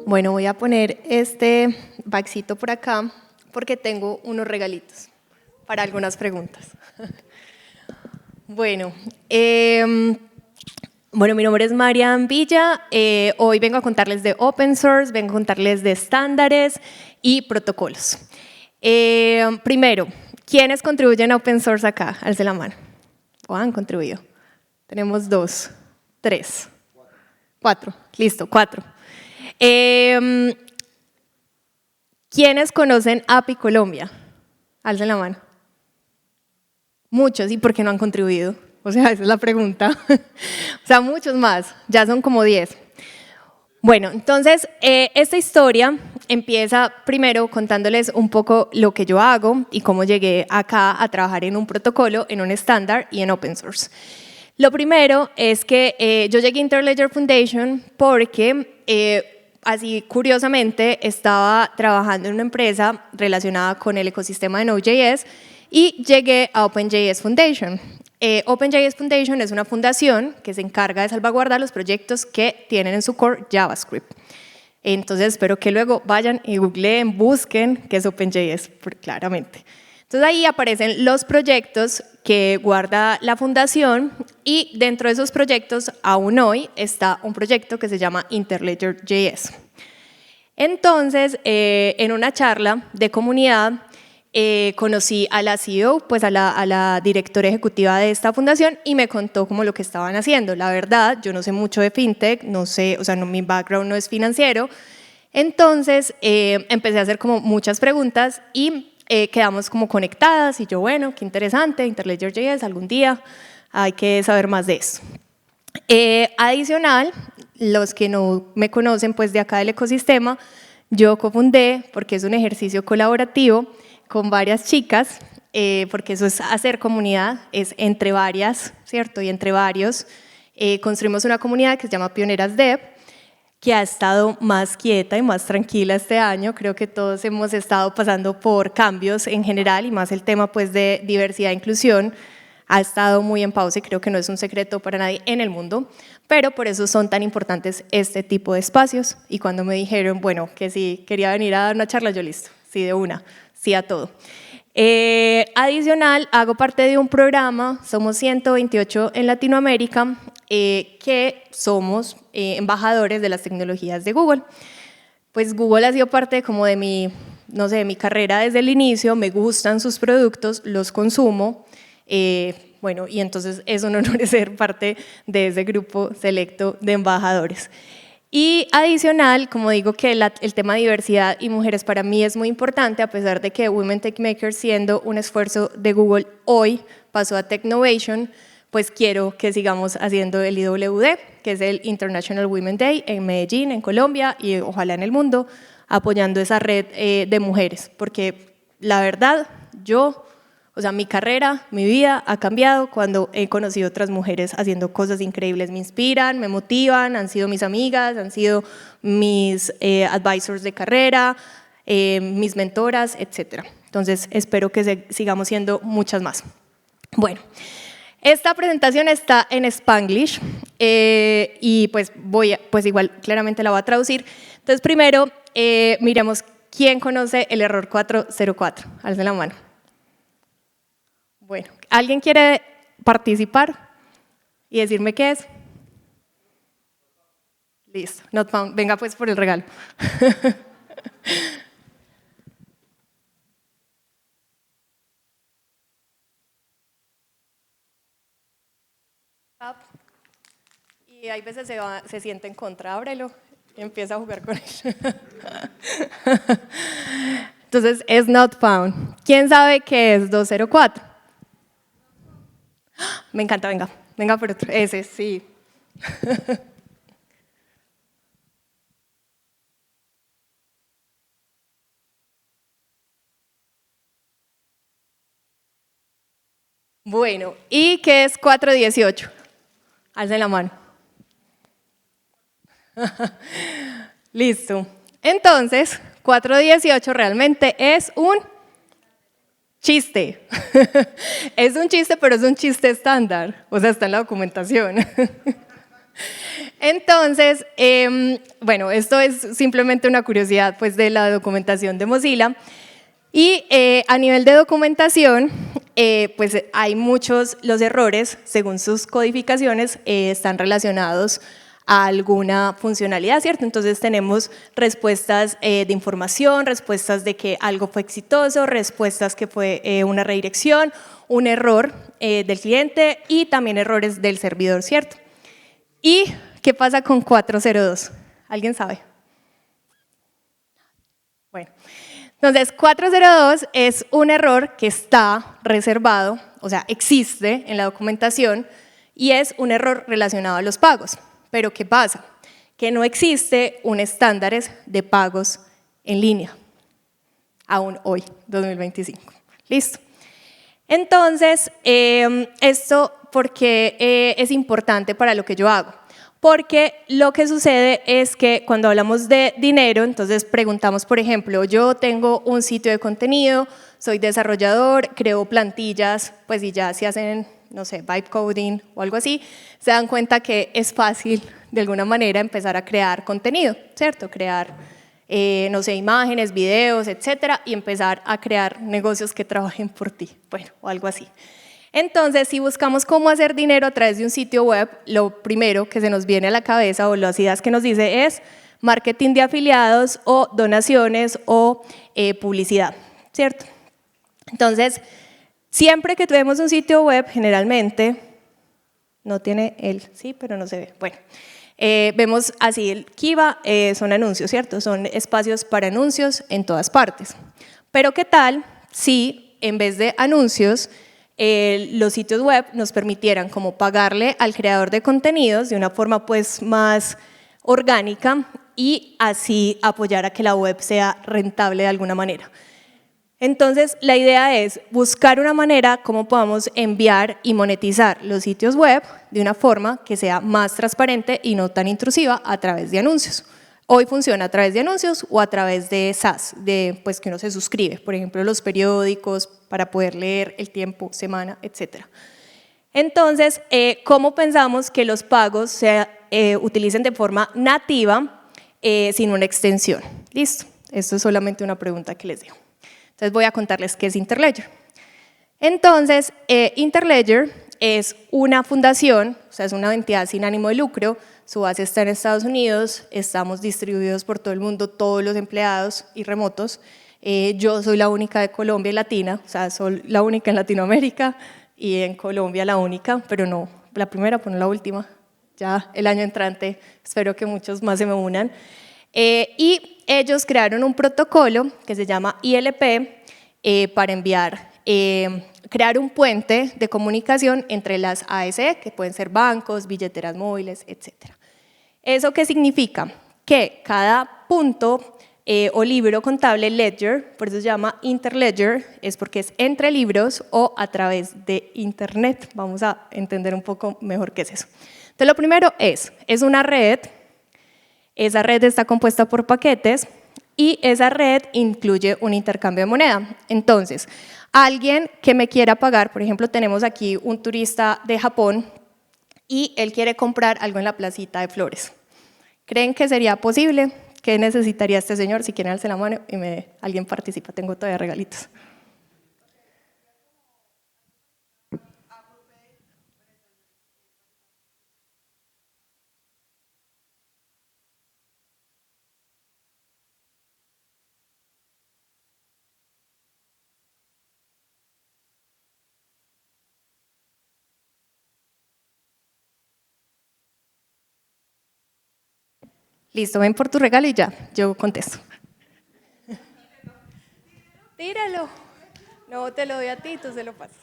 Bueno, voy a poner este baxito por acá porque tengo unos regalitos para algunas preguntas. Bueno, mi nombre es Marian Villa. Hoy vengo a contarles de open source, vengo a contarles de estándares y protocolos. Primero, ¿quiénes contribuyen a open source acá? Alce la mano. ¿O han contribuido? Tenemos 2, 3, 4. Listo, 4. ¿Quiénes conocen API Colombia? Alcen la mano. Muchos, ¿y por qué no han contribuido? O sea, esa es la pregunta. O sea, muchos más, ya son como 10. Bueno, entonces, esta historia empieza primero contándoles un poco lo que yo hago y cómo llegué acá a trabajar en un protocolo, en un estándar y en open source. Lo primero es que yo llegué a Interledger Foundation porque así curiosamente estaba trabajando en una empresa relacionada con el ecosistema de Node.js y llegué a OpenJS Foundation. OpenJS Foundation es una fundación que se encarga de salvaguardar los proyectos que tienen en su core JavaScript. Entonces espero que luego vayan y googleen, busquen qué es OpenJS, claramente. Entonces ahí aparecen los proyectos que guarda la fundación y dentro de esos proyectos, aún hoy, está un proyecto que se llama Interledger.js. Entonces, en una charla de comunidad, conocí a la CEO, pues a la directora ejecutiva de esta fundación y me contó como lo que estaban haciendo. La verdad, yo no sé mucho de fintech, no sé, o sea, mi background no es financiero. Entonces, empecé a hacer como muchas preguntas y quedamos como conectadas y yo, bueno, qué interesante, Interledger.js, algún día hay que saber más de eso. Adicional, los que no me conocen pues de acá del ecosistema, yo cofundé, porque es un ejercicio colaborativo con varias chicas, porque eso es hacer comunidad, es entre varias, ¿cierto? Y entre varios, construimos una comunidad que se llama Pioneras Dev, que ha estado más quieta y más tranquila este año. Creo que todos hemos estado pasando por cambios en general y más el tema pues, de diversidad e inclusión ha estado muy en pausa y creo que no es un secreto para nadie en el mundo, pero por eso son tan importantes este tipo de espacios. Y cuando me dijeron, bueno, que si quería venir a dar una charla, yo listo, sí de una, sí a todo. Adicional, hago parte de un programa, somos 128 en Latinoamérica, que somos embajadores de las tecnologías de Google. Pues Google ha sido parte como de mi, no sé, de mi carrera desde el inicio, me gustan sus productos, los consumo, bueno, y entonces es un honor ser parte de ese grupo selecto de embajadores. Y adicional, como digo que el tema de diversidad y mujeres para mí es muy importante, a pesar de que Women Tech Makers, siendo un esfuerzo de Google hoy, pasó a Technovation, pues quiero que sigamos haciendo el IWD, que es el International Women's Day en Medellín, en Colombia y ojalá en el mundo, apoyando esa red de mujeres, porque la verdad, o sea, mi carrera, mi vida ha cambiado cuando he conocido otras mujeres haciendo cosas increíbles. Me inspiran, me motivan, han sido mis amigas, han sido mis advisors de carrera, mis mentoras, etc. Entonces, espero que sigamos siendo muchas más. Bueno, esta presentación está en Spanglish y pues igual claramente la voy a traducir. Entonces, primero, miremos quién conoce el error 404. Alce la mano. Bueno, ¿alguien quiere participar y decirme qué es? Listo, not found. Venga pues por el regalo. Y hay veces se siente en contra, ábrelo y empieza a jugar con él. Entonces, es not found. ¿Quién sabe qué es 204? Me encanta, venga por otro. Ese, sí. Bueno, ¿y qué es 418? Alcen la mano. Listo. Entonces, 418 realmente es un chiste. Es un chiste, pero es un chiste estándar. O sea, está en la documentación. Entonces, bueno, esto es simplemente una curiosidad pues, de la documentación de Mozilla. Y a nivel de documentación, pues hay los errores, según sus codificaciones, están relacionados a alguna funcionalidad, ¿cierto? Entonces tenemos respuestas de información, respuestas de que algo fue exitoso, respuestas que fue una redirección, un error del cliente y también errores del servidor, ¿cierto? ¿Y qué pasa con 402? ¿Alguien sabe? Bueno, entonces 402 es un error que está reservado, o sea, existe en la documentación y es un error relacionado a los pagos. Pero ¿qué pasa? Que no existe un estándar de pagos en línea, aún hoy, 2025. ¿Listo? Entonces, esto porque es importante para lo que yo hago. Porque lo que sucede es que cuando hablamos de dinero, entonces preguntamos, por ejemplo, yo tengo un sitio de contenido, soy desarrollador, creo plantillas, pues y ya si hacen, no sé, vibe coding o algo así, se dan cuenta que es fácil de alguna manera empezar a crear contenido, ¿cierto? Crear, no sé, imágenes, videos, etcétera, y empezar a crear negocios que trabajen por ti, bueno, o algo así. Entonces, si buscamos cómo hacer dinero a través de un sitio web, lo primero que se nos viene a la cabeza o las ideas que nos dice es marketing de afiliados o donaciones o publicidad, ¿cierto? Entonces, siempre que tenemos un sitio web, generalmente, no tiene el, sí, pero no se ve, bueno, vemos así el Kiva, son anuncios, ¿cierto? Son espacios para anuncios en todas partes. Pero ¿qué tal si en vez de anuncios, los sitios web nos permitieran como pagarle al creador de contenidos de una forma pues más orgánica y así apoyar a que la web sea rentable de alguna manera? Entonces, la idea es buscar una manera como podamos enviar y monetizar los sitios web de una forma que sea más transparente y no tan intrusiva a través de anuncios. Hoy funciona a través de anuncios o a través de SaaS, de pues que uno se suscribe, por ejemplo, los periódicos para poder leer el tiempo, semana, etc. Entonces, ¿cómo pensamos que los pagos se utilicen de forma nativa sin una extensión? ¿Listo? Esto es solamente una pregunta que les dejo. Entonces voy a contarles qué es Interledger. Entonces, Interledger es una fundación, o sea, es una entidad sin ánimo de lucro, su base está en Estados Unidos, estamos distribuidos por todo el mundo, todos los empleados y remotos. Yo soy la única de Colombia y Latina, o sea, soy la única en Latinoamérica y en Colombia la única, pero no la primera, pero no la última. Ya el año entrante espero que muchos más se me unan. Y ellos crearon un protocolo que se llama ILP para enviar, crear un puente de comunicación entre las ASE, que pueden ser bancos, billeteras móviles, etc. ¿Eso qué significa? Que cada punto o libro contable ledger, por eso se llama Interledger, es porque es entre libros o a través de Internet. Vamos a entender un poco mejor qué es eso. Entonces, lo primero es una red. Esa red está compuesta por paquetes y esa red incluye un intercambio de moneda. Entonces, alguien que me quiera pagar, por ejemplo, tenemos aquí un turista de Japón y él quiere comprar algo en la placita de flores. ¿Creen que sería posible? ¿Qué necesitaría este señor? Si quieren, alce la mano y alguien participa. Tengo todavía regalitos. Listo, ven por tu regalo y ya, yo contesto. Tíralo. No, te lo doy a ti, tú se lo pasas.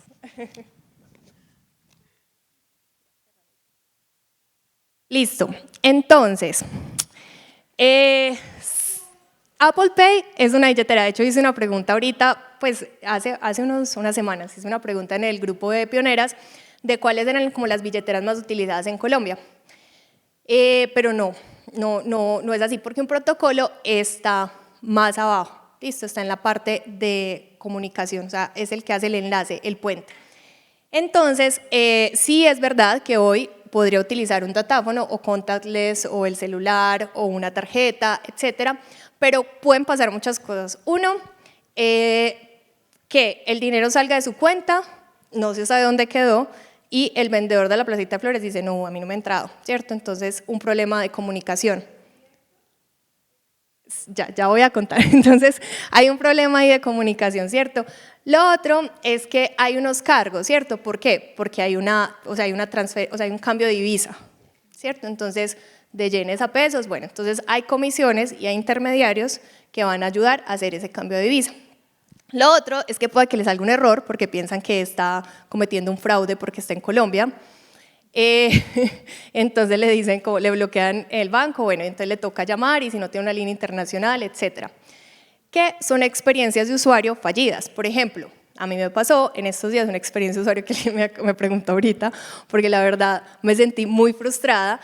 Listo, entonces, Apple Pay es una billetera. De hecho, hice una pregunta ahorita, pues hace unas semanas, hice una pregunta en el grupo de pioneras de cuáles eran como las billeteras más utilizadas en Colombia. Pero no es así, porque un protocolo está más abajo, listo, está en la parte de comunicación, o sea, es el que hace el enlace, el puente. Entonces, sí es verdad que hoy podría utilizar un datáfono o contactless o el celular o una tarjeta, etcétera, pero pueden pasar muchas cosas. Uno, que el dinero salga de su cuenta, no se sabe dónde quedó, y el vendedor de la placita de flores dice, no, a mí no me ha entrado, ¿cierto? Entonces, un problema de comunicación. Ya voy a contar. Entonces, hay un problema ahí de comunicación, ¿cierto? Lo otro es que hay unos cargos, ¿cierto? ¿Por qué? Porque hay hay un cambio de divisa, ¿cierto? Entonces, de yenes a pesos, bueno, entonces hay comisiones y hay intermediarios que van a ayudar a hacer ese cambio de divisa. Lo otro es que puede que les salga un error porque piensan que está cometiendo un fraude porque está en Colombia. Entonces le dicen, como le bloquean el banco, bueno, entonces le toca llamar y si no tiene una línea internacional, etcétera. Que son experiencias de usuario fallidas. Por ejemplo, a mí me pasó en estos días una experiencia de usuario que me preguntó ahorita, porque la verdad me sentí muy frustrada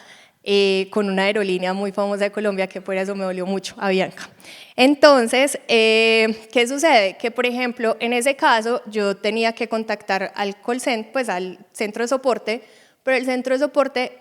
con una aerolínea muy famosa de Colombia, que por eso me dolió mucho, Avianca. Entonces, ¿qué sucede? Que, por ejemplo, en ese caso yo tenía que contactar al call center, pues al centro de soporte, pero el centro de soporte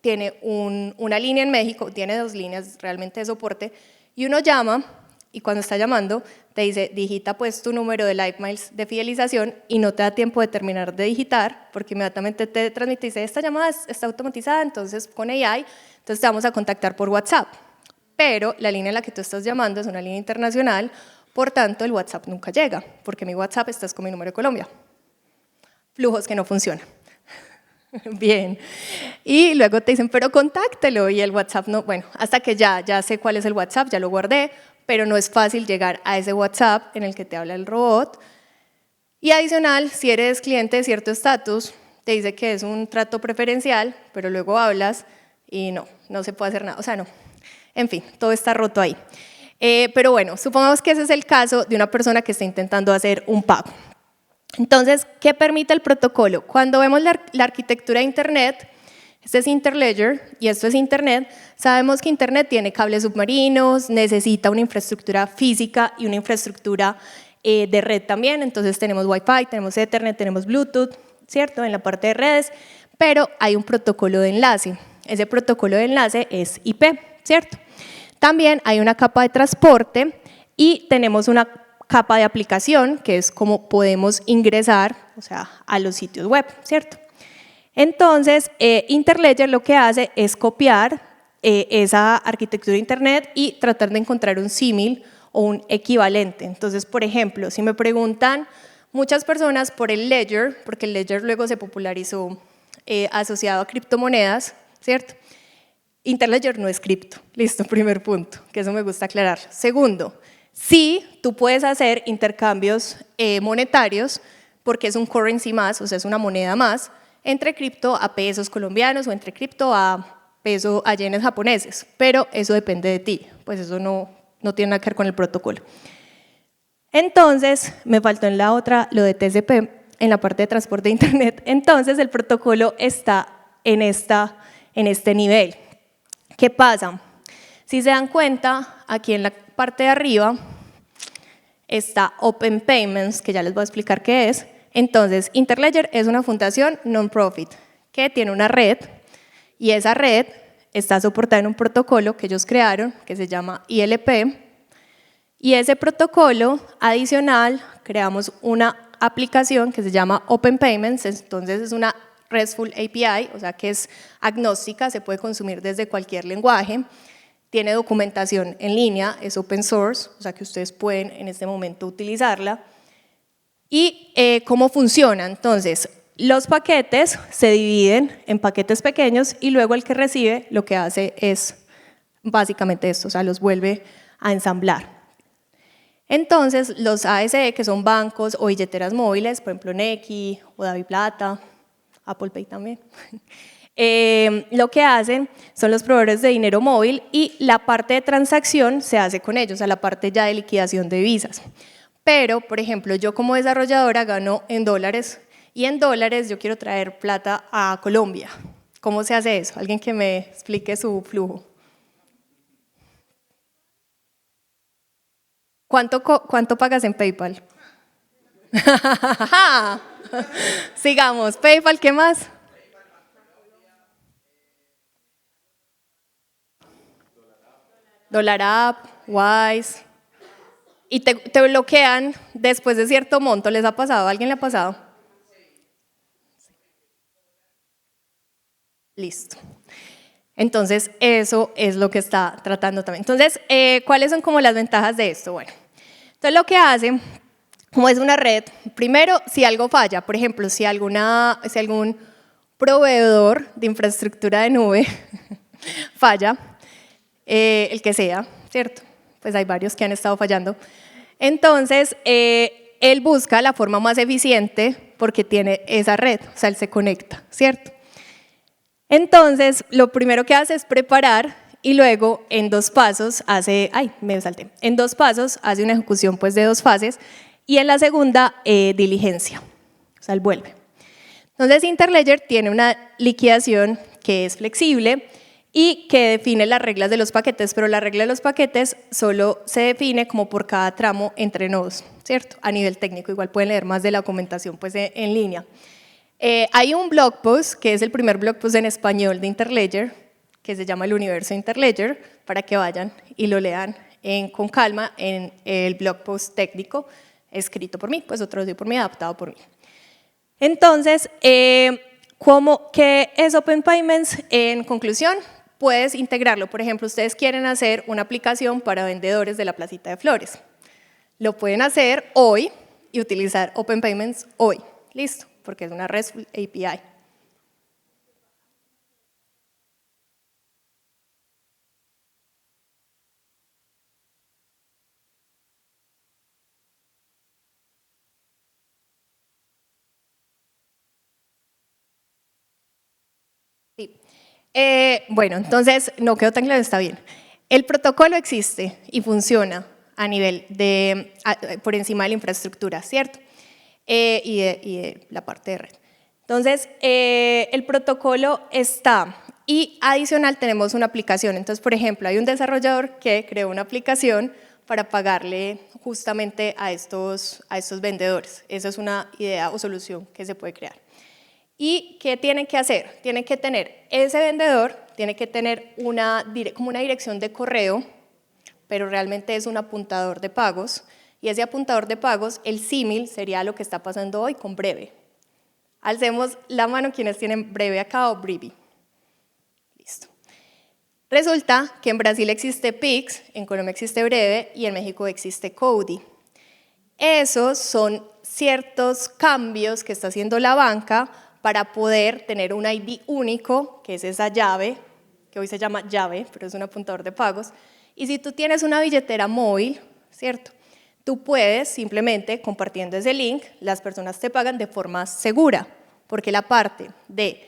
tiene una línea en México, tiene 2 líneas realmente de soporte, y uno llama, y cuando está llamando, te dice, digita pues tu número de LifeMiles de fidelización, y no te da tiempo de terminar de digitar, porque inmediatamente te transmite, dice, esta llamada está automatizada, entonces con AI, entonces te vamos a contactar por WhatsApp. Pero la línea en la que tú estás llamando es una línea internacional, por tanto el WhatsApp nunca llega, porque mi WhatsApp estás con mi número de Colombia. Flujos que no funcionan. Bien, y luego te dicen, pero contáctelo, y el WhatsApp no, bueno, hasta que ya sé cuál es el WhatsApp, ya lo guardé, pero no es fácil llegar a ese WhatsApp en el que te habla el robot. Y adicional, si eres cliente de cierto estatus, te dice que es un trato preferencial, pero luego hablas y no se puede hacer nada, o sea, no. En fin, todo está roto ahí. Pero bueno, supongamos que ese es el caso de una persona que está intentando hacer un pago. Entonces, ¿qué permite el protocolo? Cuando vemos la arquitectura de Internet, este es Interledger y esto es Internet, sabemos que Internet tiene cables submarinos, necesita una infraestructura física y una infraestructura de red también, entonces tenemos Wi-Fi, tenemos Ethernet, tenemos Bluetooth, ¿cierto? En la parte de redes, pero hay un protocolo de enlace. Ese protocolo de enlace es IP, ¿cierto? También hay una capa de transporte y tenemos una capa de aplicación, que es como podemos ingresar, o sea, a los sitios web, ¿cierto? Entonces, Interledger lo que hace es copiar esa arquitectura de Internet y tratar de encontrar un símil o un equivalente. Entonces, por ejemplo, si me preguntan muchas personas por el Ledger, porque el Ledger luego se popularizó asociado a criptomonedas, ¿cierto? Interledger no es cripto, listo, primer punto, que eso me gusta aclarar. Segundo, sí, tú puedes hacer intercambios monetarios porque es un currency más, o sea, es una moneda más, entre cripto a pesos colombianos o entre cripto a yenes japoneses, pero eso depende de ti, pues eso no tiene nada que ver con el protocolo. Entonces, me faltó en la otra lo de TCP, en la parte de transporte de Internet, entonces el protocolo está en este nivel. ¿Qué pasa? Si se dan cuenta, aquí en la parte de arriba está Open Payments, que ya les voy a explicar qué es. Entonces, Interledger es una fundación non-profit que tiene una red y esa red está soportada en un protocolo que ellos crearon que se llama ILP y ese protocolo adicional creamos una aplicación que se llama Open Payments, entonces es una RESTful API, o sea que es agnóstica, se puede consumir desde cualquier lenguaje. Tiene documentación en línea, es open source, o sea que ustedes pueden en este momento utilizarla. ¿Y cómo funciona? Entonces, los paquetes se dividen en paquetes pequeños y luego el que recibe lo que hace es básicamente esto, o sea, los vuelve a ensamblar. Entonces, los ASE, que son bancos o billeteras móviles, por ejemplo, Nequi o DaviPlata, Apple Pay también, lo que hacen son los proveedores de dinero móvil y la parte de transacción se hace con ellos, o sea, la parte ya de liquidación de divisas. Pero, por ejemplo, yo como desarrolladora gano en dólares y en dólares yo quiero traer plata a Colombia. ¿Cómo se hace eso? Alguien que me explique su flujo. ¿Cuánto pagas en PayPal? Sigamos, PayPal, ¿qué más? DollarApp, Wise, y te bloquean después de cierto monto. ¿Les ha pasado? ¿A alguien le ha pasado? Listo. Entonces, eso es lo que está tratando también. Entonces, ¿cuáles son como las ventajas de esto? Bueno, entonces lo que hace, como es una red, primero, si algo falla, por ejemplo, si algún proveedor de infraestructura de nube falla, el que sea, ¿cierto? Pues hay varios que han estado fallando. Entonces, él busca la forma más eficiente porque tiene esa red, o sea, él se conecta, ¿cierto? Entonces, lo primero que hace es preparar y luego en 2 pasos hace, en 2 pasos hace una ejecución pues de 2 fases y en la segunda diligencia, o sea, él vuelve. Entonces, Interledger tiene una liquidación que es flexible y que define las reglas de los paquetes, pero la regla de los paquetes solo se define como por cada tramo entre nodos, ¿cierto? A nivel técnico, igual pueden leer más de la documentación pues en línea. Hay un blog post, que es el primer blog post en español de Interledger, que se llama El Universo de Interledger, para que vayan y lo lean con calma en el blog post técnico, escrito por mí, pues traducido por mí, adaptado por mí. Entonces, ¿qué es Open Payments? En conclusión, puedes integrarlo. Por ejemplo, ustedes quieren hacer una aplicación para vendedores de la placita de flores. Lo pueden hacer hoy y utilizar Open Payments hoy. Listo, porque es una RESTful API. Sí. Bueno, entonces no quedó tan claro, está bien. El protocolo existe y funciona a nivel por encima de la infraestructura, ¿cierto? Y de la parte de red. Entonces, el protocolo está y adicional tenemos una aplicación. Entonces, por ejemplo, hay un desarrollador que creó una aplicación para pagarle justamente a estos vendedores. Esa es una idea o solución que se puede crear. ¿Y qué tienen que hacer? Tienen que tener ese vendedor, tiene que tener como una dirección de correo, pero realmente es un apuntador de pagos, y ese apuntador de pagos, el símil sería lo que está pasando hoy con Breve. Alcemos la mano quienes tienen Breve acá o Brivi. Listo. Resulta que en Brasil existe Pix, en Colombia existe Breve y en México existe Cody. Esos son ciertos cambios que está haciendo la banca para poder tener un ID único, que es esa llave, que hoy se llama llave, pero es un apuntador de pagos. Y si tú tienes una billetera móvil, ¿cierto? Tú puedes simplemente, compartiendo ese link, las personas te pagan de forma segura, porque la parte de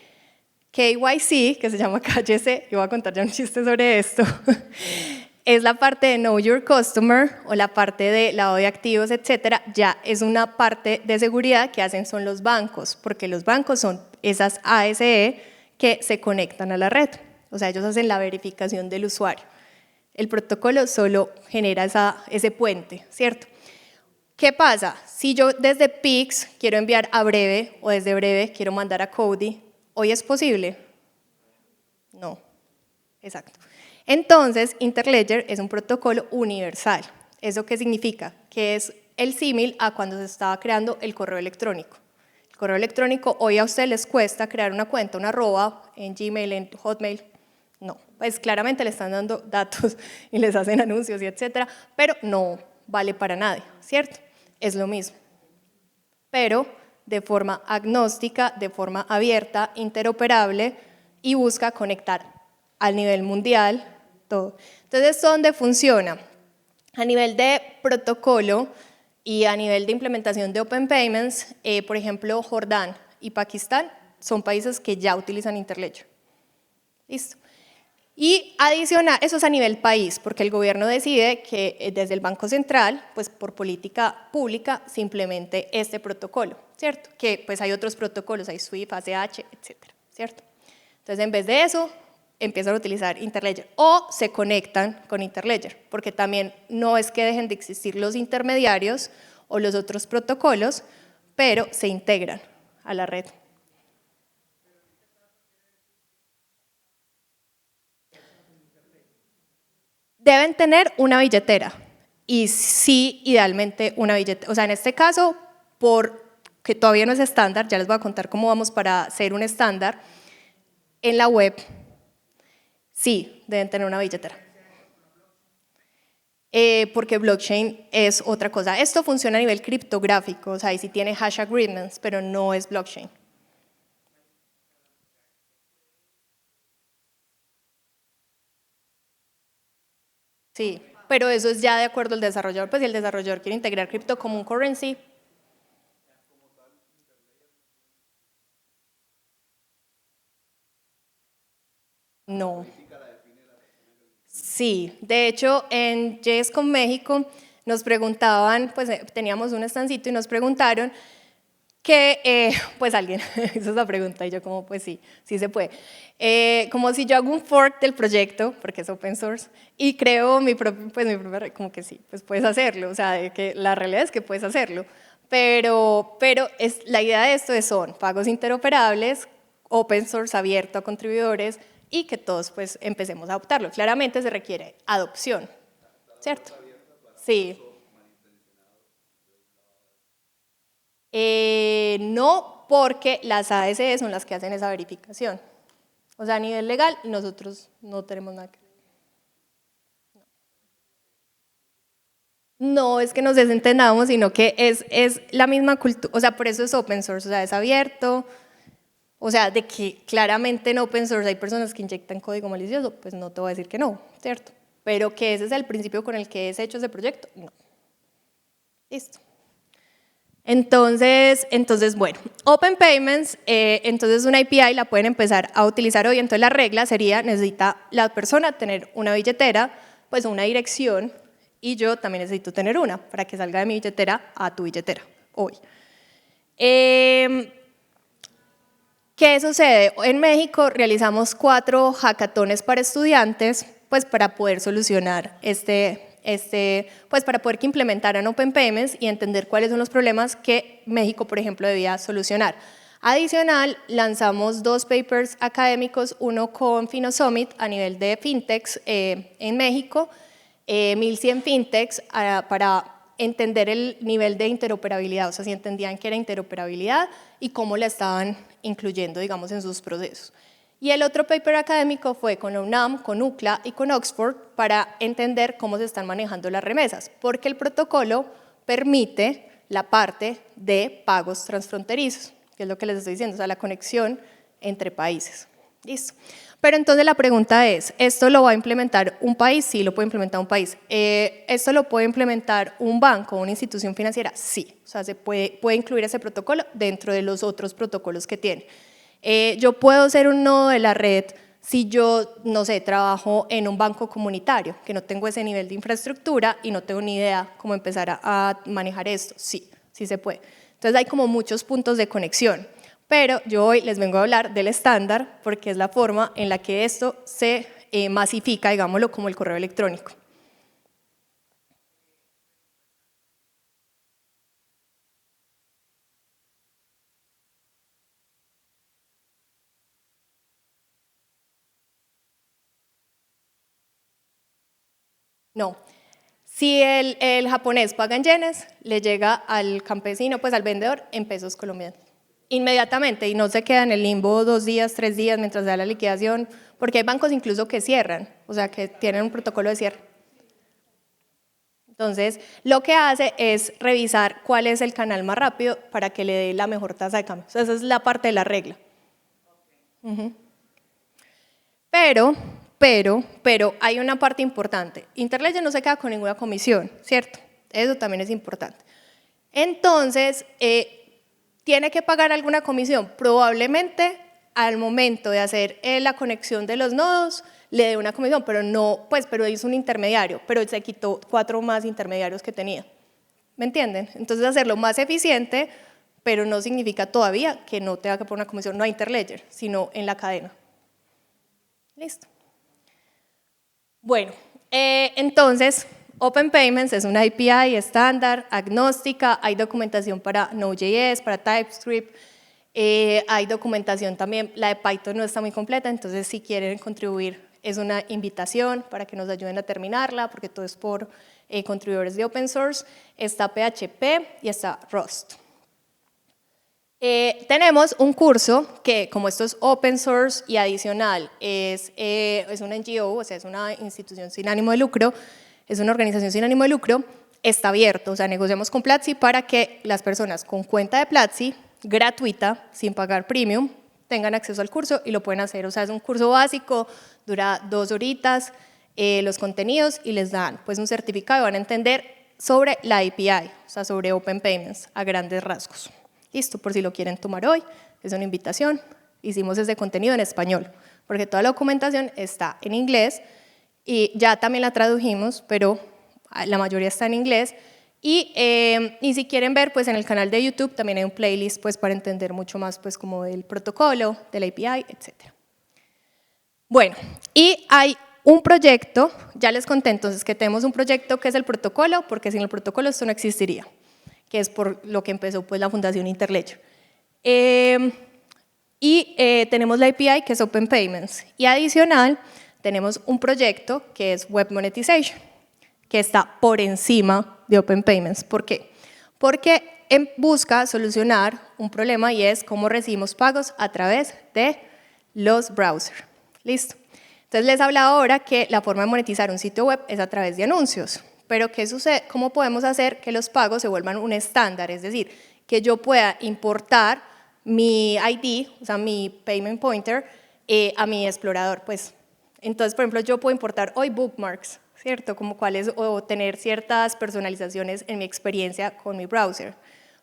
KYC, que se llama KYC, y voy a contar ya un chiste sobre esto, es la parte de Know Your Customer o la parte de lavado de activos, etcétera, ya es una parte de seguridad que hacen son los bancos, porque los bancos son esas ASE que se conectan a la red, o sea, ellos hacen la verificación del usuario. El protocolo solo genera ese puente, ¿cierto? ¿Qué pasa? Si yo desde Pix quiero enviar a Breve o desde Breve quiero mandar a Cody, ¿hoy es posible? No, exacto. Entonces, Interledger es un protocolo universal. ¿Eso qué significa? Que es el símil a cuando se estaba creando el correo electrónico. El correo electrónico, hoy a ustedes les cuesta crear una cuenta, una arroba en Gmail, en Hotmail. No, pues claramente le están dando datos y les hacen anuncios y etcétera, pero no vale para nadie, ¿cierto? Es lo mismo. Pero de forma agnóstica, de forma abierta, interoperable y busca conectar al nivel mundial todo. Entonces, ¿dónde funciona? A nivel de protocolo y a nivel de implementación de Open Payments, por ejemplo, Jordán y Pakistán son países que ya utilizan Interledger. Listo. Y adicional, eso es a nivel país, porque el gobierno decide que desde el Banco Central, pues por política pública, se implemente este protocolo, ¿cierto? Que pues hay otros protocolos, hay SWIFT, ACH, etcétera, ¿cierto? Entonces, en vez de eso, empiezan a utilizar Interledger o se conectan con Interledger, porque también no es que dejen de existir los intermediarios o los otros protocolos, pero se integran a la red. Deben tener una billetera y sí, idealmente una billetera. O sea, en este caso, porque todavía no es estándar, ya les voy a contar cómo vamos para ser un estándar, en la web sí deben tener una billetera. Porque blockchain es otra cosa. Esto funciona a nivel criptográfico, o sea, y sí tiene hash agreements, pero no es blockchain. Sí, pero eso es ya de acuerdo al desarrollador, pues si el desarrollador quiere integrar cripto como un currency, no. Sí, de hecho en con México nos preguntaban, pues teníamos un estancito y nos preguntaron que, pues alguien hizo esa pregunta y yo como, pues sí, sí se puede. Como si yo hago un fork del proyecto, porque es open source, y creo mi propio, pues mi propia red, como que sí, pues puedes hacerlo, o sea, de que la realidad es que puedes hacerlo, pero la idea de esto son pagos interoperables, open source abierto a contribuidores y que todos pues empecemos a adoptarlo. Claramente se requiere adopción, ¿cierto? Sí. No, porque las ASE son las que hacen esa verificación. O sea, a nivel legal, nosotros no tenemos nada que ver. No es que nos desentendamos, sino que es la misma cultura, o sea, por eso es open source, o sea, es abierto, o sea, de que claramente en open source hay personas que inyectan código malicioso, pues no te voy a decir que no, ¿cierto? Pero que ese es el principio con el que es hecho ese proyecto, no. Listo. Entonces, bueno, Open Payments, entonces una API la pueden empezar a utilizar hoy, entonces la regla sería, necesita la persona tener una billetera, pues una dirección, y yo también necesito tener una, para que salga de mi billetera a tu billetera, hoy. ¿Qué sucede? En México realizamos 4 hackatones para estudiantes, pues para poder solucionar pues para poder que implementaran Open Payments y entender cuáles son los problemas que México, por ejemplo, debía solucionar. Adicional, lanzamos 2 papers académicos, uno con FinoSummit a nivel de fintechs en México, 1100 fintechs para entender el nivel de interoperabilidad, o sea, si entendían qué era interoperabilidad y cómo la estaban incluyendo, digamos, en sus procesos. Y el otro paper académico fue con la UNAM, con UCLA y con Oxford para entender cómo se están manejando las remesas, porque el protocolo permite la parte de pagos transfronterizos, que es lo que les estoy diciendo, o sea, la conexión entre países. Listo. Pero entonces la pregunta es, ¿esto lo va a implementar un país? Sí, lo puede implementar un país. ¿Esto lo puede implementar un banco, una institución financiera? Sí, o sea, se puede incluir ese protocolo dentro de los otros protocolos que tiene. Yo puedo ser un nodo de la red si yo, no sé, trabajo en un banco comunitario, que no tengo ese nivel de infraestructura y no tengo ni idea cómo empezar a manejar esto. Sí, sí se puede. Entonces hay como muchos puntos de conexión. Pero yo hoy les vengo a hablar del estándar porque es la forma en la que esto se masifica, digámoslo, como el correo electrónico. No. Si el japonés paga en yenes, le llega al campesino, pues al vendedor, en pesos colombianos. Inmediatamente, y no se queda en el limbo 2 días, 3 días mientras da la liquidación, porque hay bancos incluso que cierran, o sea, que tienen un protocolo de cierre. Entonces, lo que hace es revisar cuál es el canal más rápido para que le dé la mejor tasa de cambio. O sea, esa es la parte de la regla. Pero hay una parte importante. Interledger no se queda con ninguna comisión, ¿cierto? Eso también es importante. Entonces, ¿tiene que pagar alguna comisión? Probablemente al momento de hacer la conexión de los nodos le dé una comisión, pero no, pues, pero hizo un intermediario, pero se quitó 4 más intermediarios que tenía. ¿Me entienden? Entonces, hacerlo más eficiente, pero no significa todavía que no tenga que poner una comisión, no a Interledger, sino en la cadena. Listo. Bueno, entonces, Open Payments es una API estándar, agnóstica, hay documentación para Node.js, para TypeScript, hay documentación también, la de Python no está muy completa, entonces si quieren contribuir es una invitación para que nos ayuden a terminarla, porque todo es por contribuidores de open source. Está PHP y está Rust. Tenemos un curso que, como esto es open source y adicional, es una NGO, o sea, es una institución sin ánimo de lucro, es una organización sin ánimo de lucro, está abierto, o sea, negociamos con Platzi para que las personas con cuenta de Platzi, gratuita, sin pagar premium, tengan acceso al curso y lo pueden hacer. O sea, es un curso básico, dura 2 horitas, los contenidos, y les dan pues un certificado y van a entender sobre la API, o sea, sobre Open Payments a grandes rasgos. Listo, por si lo quieren tomar hoy, es una invitación. Hicimos ese contenido en español, porque toda la documentación está en inglés y ya también la tradujimos, pero la mayoría está en inglés. Y si quieren ver, pues en el canal de YouTube también hay un playlist pues, para entender mucho más pues, como del protocolo, del API, etc. Bueno, y hay un proyecto, ya les conté entonces que tenemos un proyecto que es el protocolo, porque sin el protocolo esto no existiría, que es por lo que empezó pues, la Fundación Interledger. Tenemos la API, que es Open Payments, y adicional tenemos un proyecto que es Web Monetization, que está por encima de Open Payments. ¿Por qué? Porque busca solucionar un problema y es cómo recibimos pagos a través de los browsers. ¿Listo? Entonces les hablaba ahora que la forma de monetizar un sitio web es a través de anuncios. Pero ¿qué sucede? ¿Cómo podemos hacer que los pagos se vuelvan un estándar? Es decir, que yo pueda importar mi ID, o sea, mi payment pointer, a mi explorador. Pues, entonces, por ejemplo, yo puedo importar hoy bookmarks, ¿cierto? Como cuáles, o tener ciertas personalizaciones en mi experiencia con mi browser.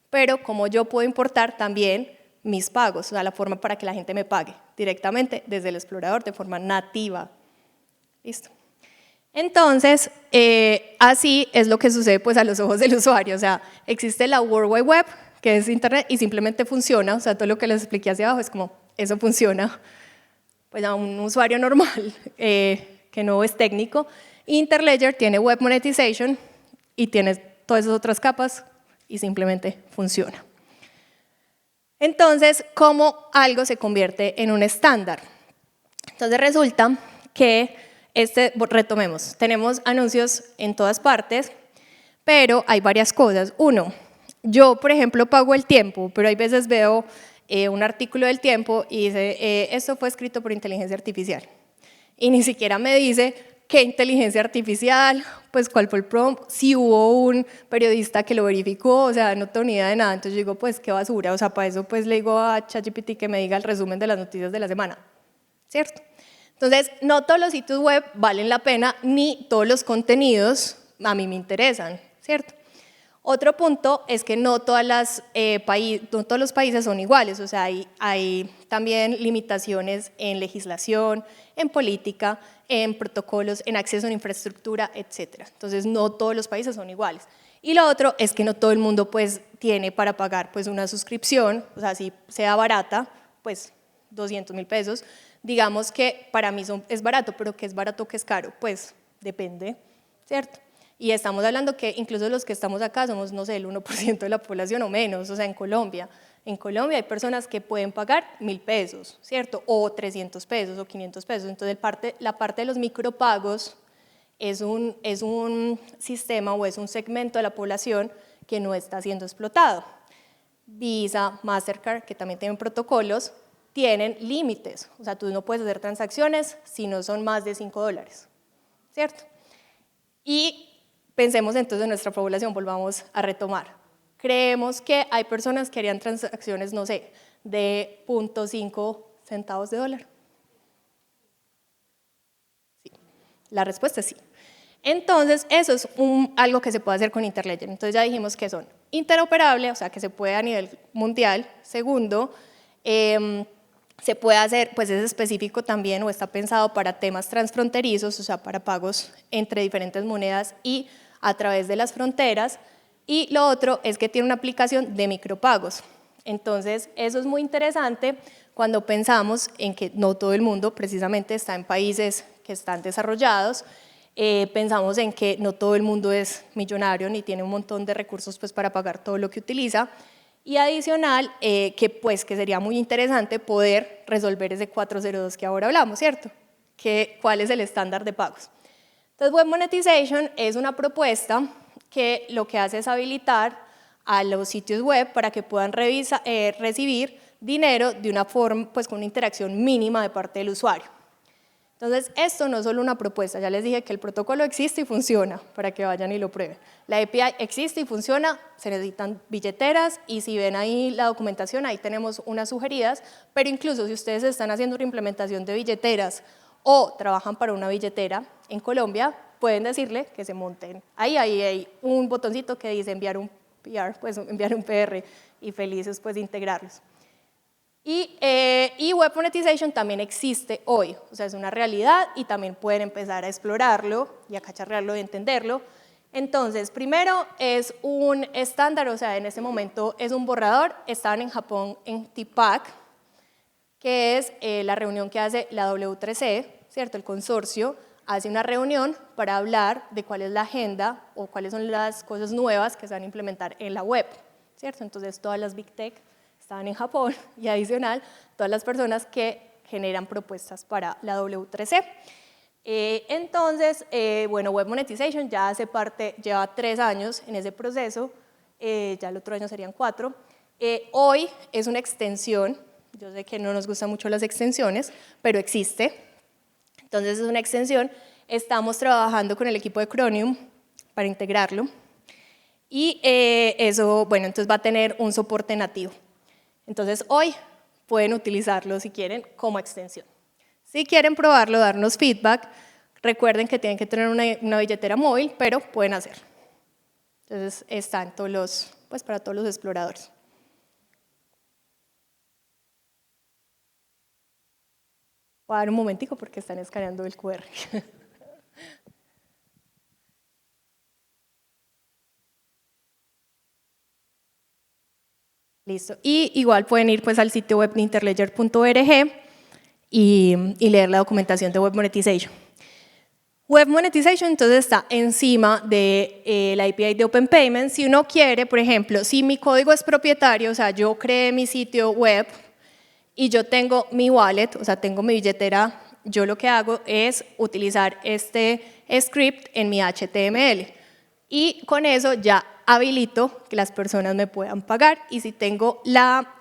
Pero como yo puedo importar también mis pagos, o sea, la forma para que la gente me pague directamente desde el explorador de forma nativa. ¿Listo? Entonces, así es lo que sucede pues, a los ojos del usuario. O sea, existe la World Wide Web, que es Internet, y simplemente funciona. O sea, todo lo que les expliqué hacia abajo es como, eso funciona. Pues a un usuario normal, que no es técnico. Interledger tiene Web Monetization y tiene todas esas otras capas y simplemente funciona. Entonces, ¿cómo algo se convierte en un estándar? Entonces resulta que, retomemos, tenemos anuncios en todas partes, pero hay varias cosas. Uno, yo, por ejemplo, pago el tiempo, pero hay veces veo un artículo del tiempo y dice, esto fue escrito por inteligencia artificial. Y ni siquiera me dice qué inteligencia artificial, pues cuál fue el prompt, si hubo un periodista que lo verificó, o sea, no tengo ni idea de nada. Entonces yo digo, pues qué basura, o sea, para eso pues le digo a ChatGPT que me diga el resumen de las noticias de la semana, ¿cierto? Entonces, no todos los sitios web valen la pena, ni todos los contenidos a mí me interesan, ¿cierto? Otro punto es que no todos los países son iguales, o sea, hay también limitaciones en legislación, en política, en protocolos, en acceso a infraestructura, etc. Entonces, no todos los países son iguales. Y lo otro es que no todo el mundo pues, tiene para pagar pues, una suscripción, o sea, si sea barata, pues 200.000 pesos, digamos que para mí es barato, pero ¿qué es barato, qué es caro? Pues depende, ¿cierto? Y estamos hablando que incluso los que estamos acá somos, no sé, el 1% de la población o menos, o sea, en Colombia. En Colombia hay personas que pueden pagar 1.000 pesos, ¿cierto? O 300 pesos o 500 pesos. Entonces, la parte de los micropagos es un sistema o es un segmento de la población que no está siendo explotado. Visa, Mastercard, que también tienen protocolos, tienen límites. O sea, tú no puedes hacer transacciones si no son más de $5, ¿cierto? Y pensemos entonces en nuestra población, volvamos a retomar. Creemos que hay personas que harían transacciones, no sé, de 0.5 centavos de dólar. Sí. La respuesta es sí. Entonces, eso es algo que se puede hacer con Interledger. Entonces ya dijimos que son interoperables, o sea, que se puede a nivel mundial. Segundo, se puede hacer, pues es específico también o está pensado para temas transfronterizos, o sea, para pagos entre diferentes monedas y a través de las fronteras. Y lo otro es que tiene una aplicación de micropagos. Entonces, eso es muy interesante cuando pensamos en que no todo el mundo precisamente está en países que están desarrollados. Pensamos en que no todo el mundo es millonario ni tiene un montón de recursos pues, para pagar todo lo que utiliza. Y adicional, que sería muy interesante poder resolver ese 402 que ahora hablamos, ¿cierto? cuál es el estándar de pagos. Entonces, Web Monetization es una propuesta que lo que hace es habilitar a los sitios web para que puedan recibir dinero de una forma, pues con una interacción mínima de parte del usuario. Entonces, esto no es solo una propuesta, ya les dije que el protocolo existe y funciona, para que vayan y lo prueben. La API existe y funciona, se necesitan billeteras, y si ven ahí la documentación, ahí tenemos unas sugeridas, pero incluso si ustedes están haciendo una implementación de billeteras o trabajan para una billetera en Colombia, pueden decirle que se monten. Ahí hay un botoncito que dice enviar un PR, pues enviar un PR, y felices pues de integrarlos. Y Web Monetization también existe hoy, o sea, es una realidad y también pueden empezar a explorarlo y a cacharrearlo y entenderlo. Entonces, primero es un estándar, o sea, en este momento es un borrador, estaban en Japón en TPAC, que es la reunión que hace la W3C, ¿cierto? El consorcio hace una reunión para hablar de cuál es la agenda o cuáles son las cosas nuevas que se van a implementar en la web, ¿cierto? Entonces, todas las Big Tech estaban en Japón y adicional, todas las personas que generan propuestas para la W3C. Entonces, bueno, Web Monetization ya hace parte, lleva 3 años en ese proceso, ya el otro año serían 4. Hoy es una extensión, yo sé que no nos gustan mucho las extensiones, pero existe. Entonces es una extensión, estamos trabajando con el equipo de Chromium para integrarlo y eso, bueno, entonces va a tener un soporte nativo. Entonces hoy pueden utilizarlo si quieren como extensión. Si quieren probarlo, darnos feedback, recuerden que tienen que tener una billetera móvil, pero pueden hacerlo. Entonces están todos los, pues para todos los exploradores. Voy a dar un momentico porque están escaneando el QR. Listo. Y igual pueden ir pues al sitio web de interledger.org y leer la documentación de Web Monetization. Web Monetization entonces está encima de la API de Open Payments. Si uno quiere, por ejemplo, si mi código es propietario, o sea, yo creé mi sitio web y yo tengo mi wallet, o sea, tengo mi billetera, yo lo que hago es utilizar este script en mi HTML y con eso ya habilito que las personas me puedan pagar, y si tengo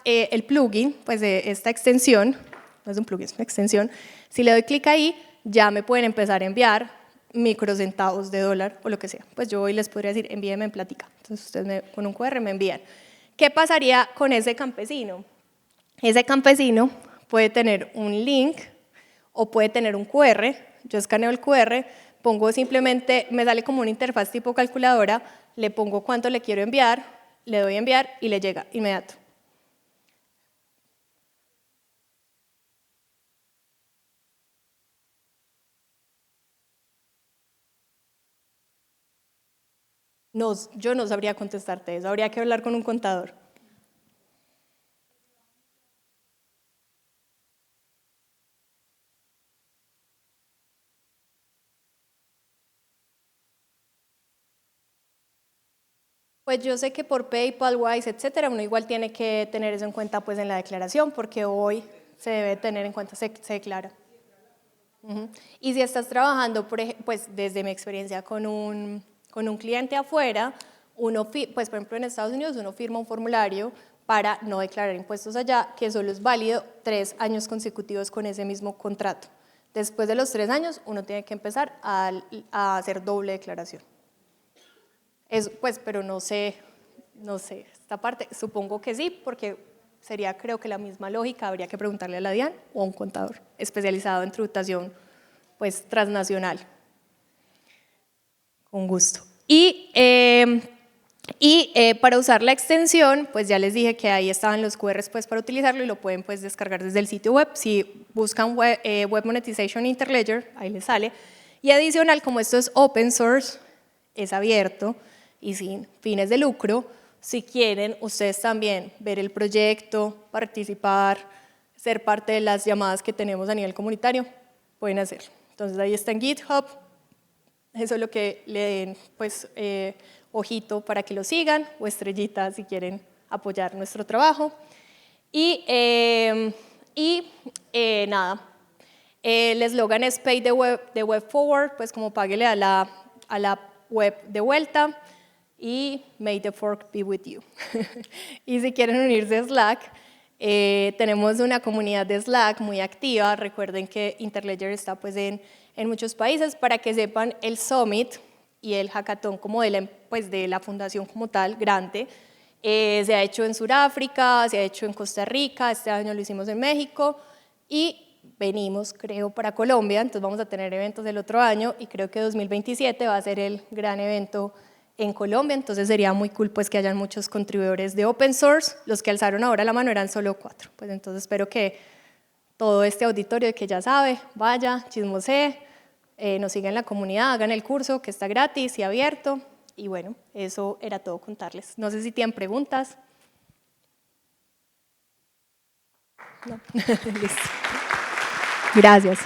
el plugin, pues de esta extensión, no es un plugin, es una extensión, si le doy clic ahí, ya me pueden empezar a enviar microcentavos de dólar o lo que sea. Pues yo hoy les podría decir, envíenme en plática. Entonces ustedes con un QR me envían. ¿Qué pasaría con ese campesino? Ese campesino puede tener un link o puede tener un QR. Yo escaneo el QR, pongo simplemente, me sale como una interfaz tipo calculadora, le pongo cuánto le quiero enviar, le doy a enviar y le llega inmediato. No, yo no sabría contestarte eso, habría que hablar con un contador. Pues yo sé que por PayPal, Wise, etcétera, uno igual tiene que tener eso en cuenta pues en la declaración, porque hoy se debe tener en cuenta, se declara. Y si estás trabajando, pues desde mi experiencia con un cliente afuera, pues por ejemplo en Estados Unidos uno firma un formulario para no declarar impuestos allá, que solo es válido 3 años consecutivos con ese mismo contrato. Después de los 3 años uno tiene que empezar a hacer doble declaración. Pues, pero no sé esta parte, supongo que sí, porque sería, creo que la misma lógica, habría que preguntarle a la DIAN o a un contador especializado en tributación pues transnacional. Con gusto. Y para usar la extensión, pues ya les dije que ahí estaban los QRs pues para utilizarlo y lo pueden pues descargar desde el sitio web. Si buscan Web Monetization Interledger, ahí les sale. Y adicional, como esto es open source, es abierto y sin fines de lucro, si quieren ustedes también ver el proyecto, participar, ser parte de las llamadas que tenemos a nivel comunitario, pueden hacerlo. Entonces ahí está en GitHub, eso es lo que le den pues ojito para que lo sigan, o estrellita si quieren apoyar nuestro trabajo. Y nada, El eslogan es Pay the web forward, pues como páguele a la web de vuelta, y May the fork be with you. Y si quieren unirse a Slack, tenemos una comunidad de Slack muy activa. Recuerden que Interledger está pues en muchos países. Para que sepan, el Summit y el Hackathon como de la fundación como tal, grande, se ha hecho en Sudáfrica, se ha hecho en Costa Rica, este año lo hicimos en México y venimos, creo, para Colombia, entonces vamos a tener eventos el otro año y creo que 2027 va a ser el gran evento en Colombia, entonces sería muy cool pues que hayan muchos contribuidores de open source. Los que alzaron ahora la mano eran solo 4, pues entonces espero que todo este auditorio que ya sabe, vaya, chismosee, nos siga en la comunidad, hagan el curso que está gratis y abierto. Y bueno, eso era todo contarles. No sé si tienen preguntas. No. Listo. Gracias.